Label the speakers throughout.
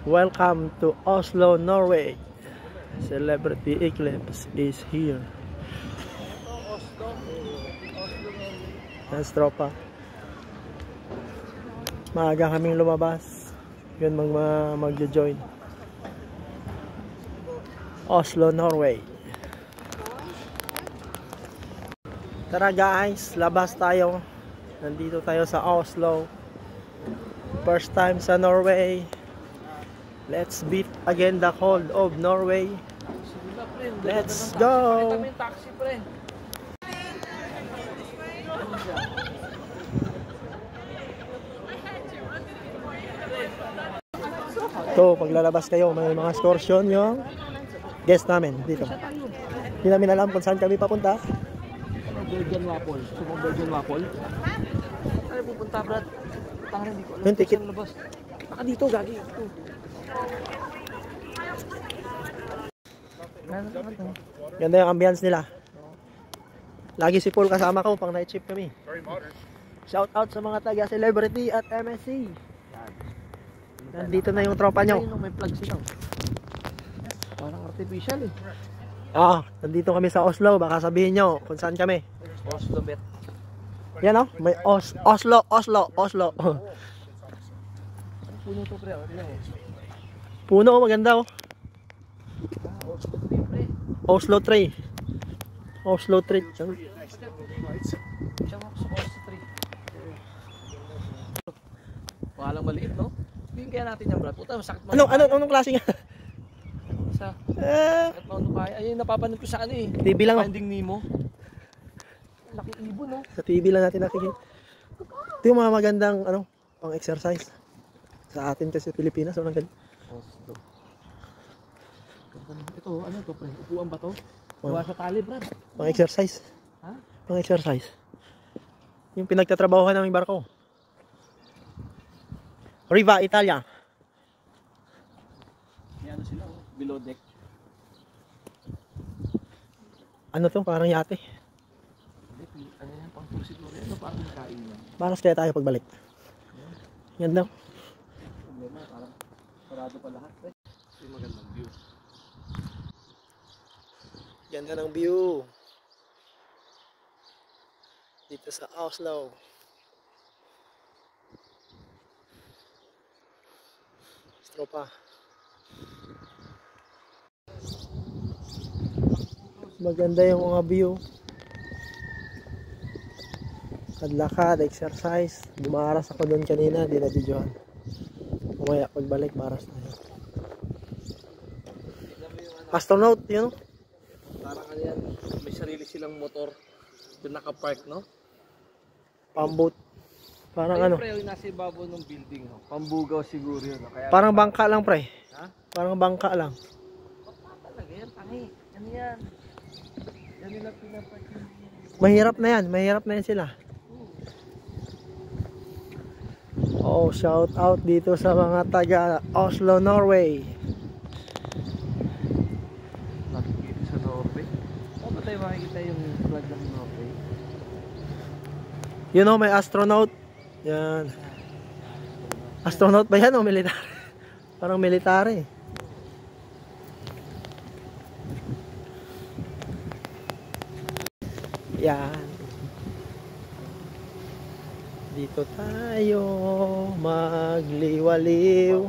Speaker 1: Welcome to Oslo, Norway. Celebrity Eclipse is here. Yan, tropa. Maaga kaming lumabas. Yun magjo-join. Oslo, Norway. Tara guys, labas tayo. Nandito tayo sa Oslo. First time sa Norway. Let's beat again the cold of Norway. Let's go! So, paglalabas kayo, may mga excursion yung guest namin dito. Hindi namin alam kung saan kami papunta.
Speaker 2: Belgian waffle. Sumong Belgian waffle. Ano pupunta, Brad? Tangan hindi ko alam.
Speaker 1: Yung ticket.
Speaker 2: Baka dito, gagi. Ito.
Speaker 1: Ganda yung ambience nila. Lagi si Paul kasama ko pang night shift kami. Shout out sa mga taga celebrity at MSC. Nandito na yung tropa nyo.
Speaker 2: May plug sila. Parang artificial eh.
Speaker 1: Nandito kami sa Oslo. Baka sabihin nyo kung saan kami.
Speaker 2: Oslo bet.
Speaker 1: Yan o, may Oslo.
Speaker 2: Puno to pre.
Speaker 1: Puno, maganda o. Oslo 3. Oslo 3.
Speaker 2: Walang maliit, no? Bigyan kaya natin yan, Brad. Puta, masakit mo.
Speaker 1: Anong klase nga?
Speaker 2: Sa sakit mo kaya. Ayun, napapanood ko sa ano eh.
Speaker 1: TV lang.
Speaker 2: Finding Nemo. Laki ibon, no?
Speaker 1: Sa TV lang natin nakikita. Ito yung mga magandang pang exercise. Sa atin kasi Pilipinas, walang ganyan.
Speaker 2: Oslo. Ito, ano to, pre? Upuan ba to? Gawa sa tali, Brad.
Speaker 1: Pang exercise.
Speaker 2: Ha?
Speaker 1: Pang exercise. Yung pinagtatrabahuhan naming barko. Riva, Italia.
Speaker 2: May ano sila, below deck.
Speaker 1: Ano to? Parang yate.
Speaker 2: Ano yan, pang tour siguro yan, parang nakain yan.
Speaker 1: Baras kaya tayo pagbalik. Yan daw.
Speaker 2: Problema, parang parado pa lahat, pre. Yung magandang view.
Speaker 1: Ganda ng view. Dito sa Oslo. Tropa. Maganda yung mga view. Kadlakad, exercise. Bumaras ako doon kanina, di na videohan. Kumaya pagbalik, maras tayo. Astronaut, yun.
Speaker 2: Parang ano yan, may sarili silang motor. Doon naka-park, no?
Speaker 1: Pambot. Parang
Speaker 2: ay,
Speaker 1: ano?
Speaker 2: Pre, yung nasa ibabaw ng building, no? Pambugaw siguro yun, no? Kaya
Speaker 1: Parang bangka lang, pre.
Speaker 2: Ha?
Speaker 1: Parang bangka lang.
Speaker 2: Talaga yan, tangi. Ano yan? Yan nila pinapark.
Speaker 1: Mahirap na yan sila. Oh, shout out dito sa mga taga Oslo, Norway.
Speaker 2: Nakikita sa Norway. Saan ba tayo makikita yung flag ng Norway?
Speaker 1: You know, may astronaut. Yan. Astronaut ba yan o military? Parang military. Yan. Dito tayo magliwaliw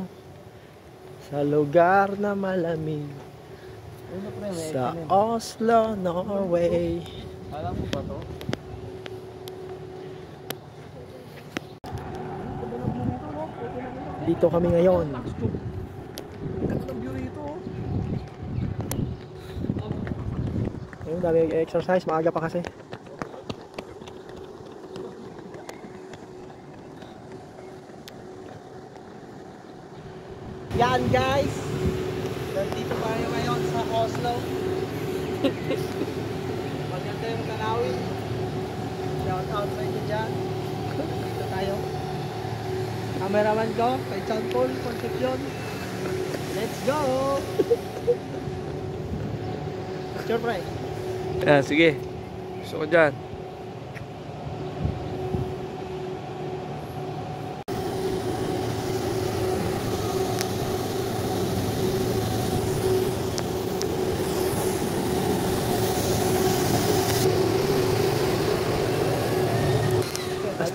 Speaker 1: sa lugar na malamig. Sa Oslo, Norway.
Speaker 2: Alam mo ba to?
Speaker 1: Dito kami ngayon.
Speaker 2: Ganda ng view rito.
Speaker 1: Ayun, dami exercise. Maaga pa kasi. Yan guys. Nandito tayo ngayon sa Oslo. Maganda yung tanawin. Shout out sa inyo dyan. Dito tayo. Cameraman ko, kay John Paul Concepcion. Let's go! Sure, pre.
Speaker 2: Ayan, sige. Gusto ko dyan.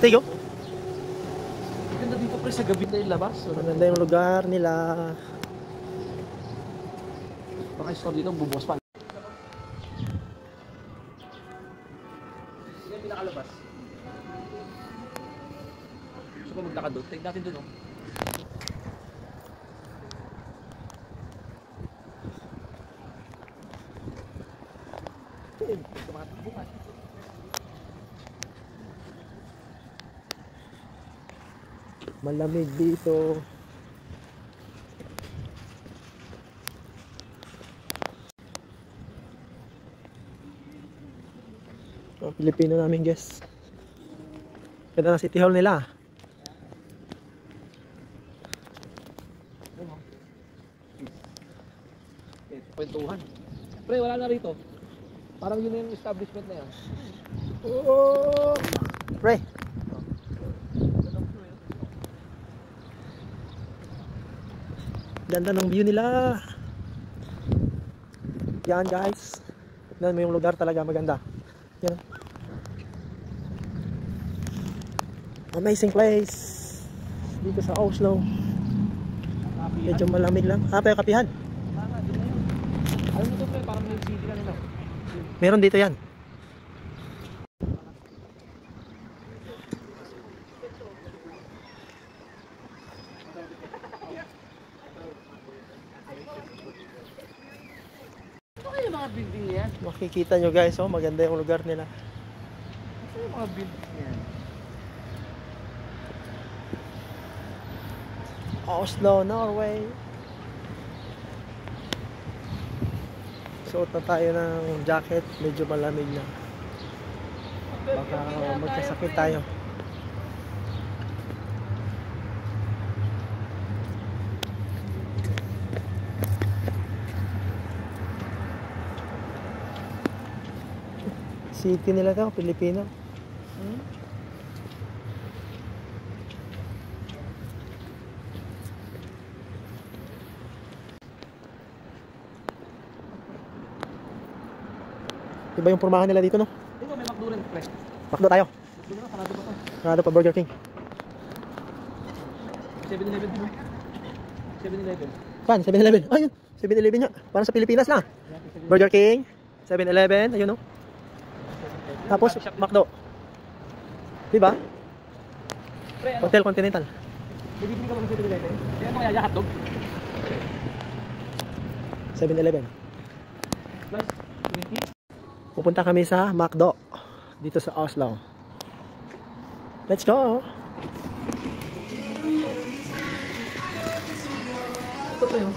Speaker 1: astig oh.
Speaker 2: Ganda dito pre sa gabi na yung labas.
Speaker 1: Maganda yung lugar nila.
Speaker 2: Baka store dito, bubukas pa. Sige, pinakalabas. Gusto ko maglakad doon. Take natin doon, oh. Tumatakbo ka.
Speaker 1: Malamig dito. Mga Pilipino namin guys. Ganda ng City Hall nila.
Speaker 2: Kwentuhan. Pre, wala na rito. Parang yun na yung establishment na yan.
Speaker 1: Oh! Pre! Ganda ng view nila. Yan guys. Tignan mo yung lugar talaga maganda. Yan. Amazing place. Dito sa Oslo. Medyo malamig lang. Ah, pero kapihan.
Speaker 2: Alam mo ito pre, parang may city ka nila.
Speaker 1: Meron dito yan.
Speaker 2: Ano kaya yung mga building na yan?
Speaker 1: Makikita nyo guys, oh, maganda yung lugar nila.
Speaker 2: Ano yung mga building na yan?
Speaker 1: Oslo, Norway. Suot na tayo ng jacket, medyo malamig na. Baka magkasakit tayo. City nila to, Pilipino. Iba yung pormahan nila dito, no?
Speaker 2: Dito may McDo rin pre.
Speaker 1: Makdo tayo.
Speaker 2: Dito na, sarado pa to.
Speaker 1: Sarado pa Burger King.
Speaker 2: 7-Eleven din. 7-Eleven.
Speaker 1: Saan? 7-Eleven. Ayun, 7-Eleven nga. Parang sa Pilipinas lang. Burger King, 7-Eleven, ayun, no? Tapos, McDo. Diba?
Speaker 2: Pre, ano?
Speaker 1: Hotel Continental.
Speaker 2: Bibili ka ba ng 7-Eleven? Kaya ano kaya hotdog?
Speaker 1: 7-Eleven.
Speaker 2: Plus, 20?
Speaker 1: Pupunta kami sa McDo dito sa Oslo. Let's go.
Speaker 2: Ito pa yun.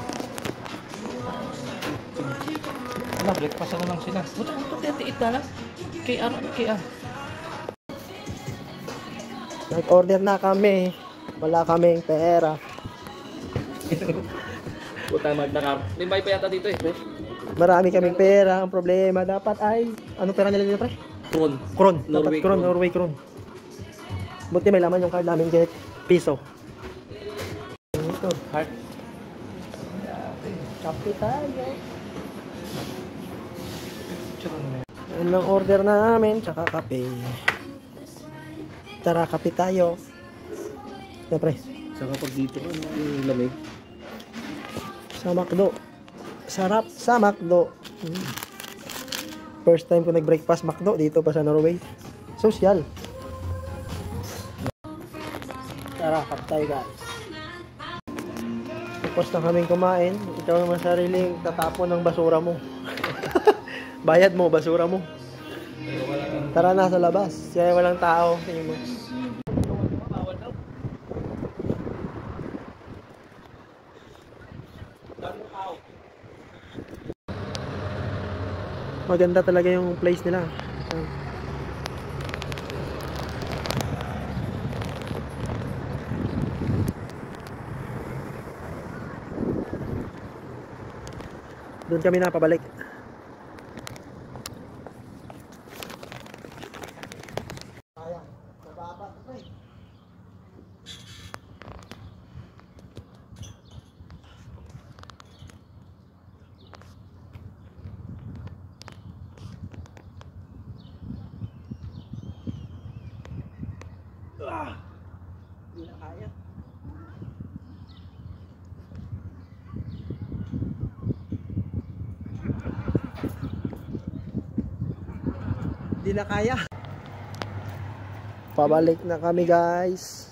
Speaker 2: Ano, breakfast na lang sila. Buta ko ito, titiit na lang. KR.
Speaker 1: Nag-order na kami. Wala kaming pera.
Speaker 2: Buta magdakar. May buy pa yata dito eh.
Speaker 1: Marami kaming pera. Ang problema dapat ay ano pera nila dito pre?
Speaker 2: Kron.
Speaker 1: Kron.
Speaker 2: Norway
Speaker 1: Dapat kron,
Speaker 2: kron.
Speaker 1: Norway kron. Buti may laman yung card namin kahit piso. Ito.
Speaker 2: Heart.
Speaker 1: Kape tayo. Yan lang order namin, tsaka kape. Tara, kape tayo. Yan pre.
Speaker 2: Saka pag dito ko, yung lamig.
Speaker 1: Sa McDo. Sarap sa McDo. First time ko nag-breakfast McDo dito pa sa Norway. Social. Tara, kape tayo guys. Tapos na kaming kumain. Ikaw naman sariling tatapon ng basura mo. Bayad mo, basura mo. Tara na sa labas. Kaya walang tao. Tingin mo. Maganda talaga yung place nila. Doon kami na pabalik. Hindi na kaya. Hindi na kaya. Pabalik na kami guys.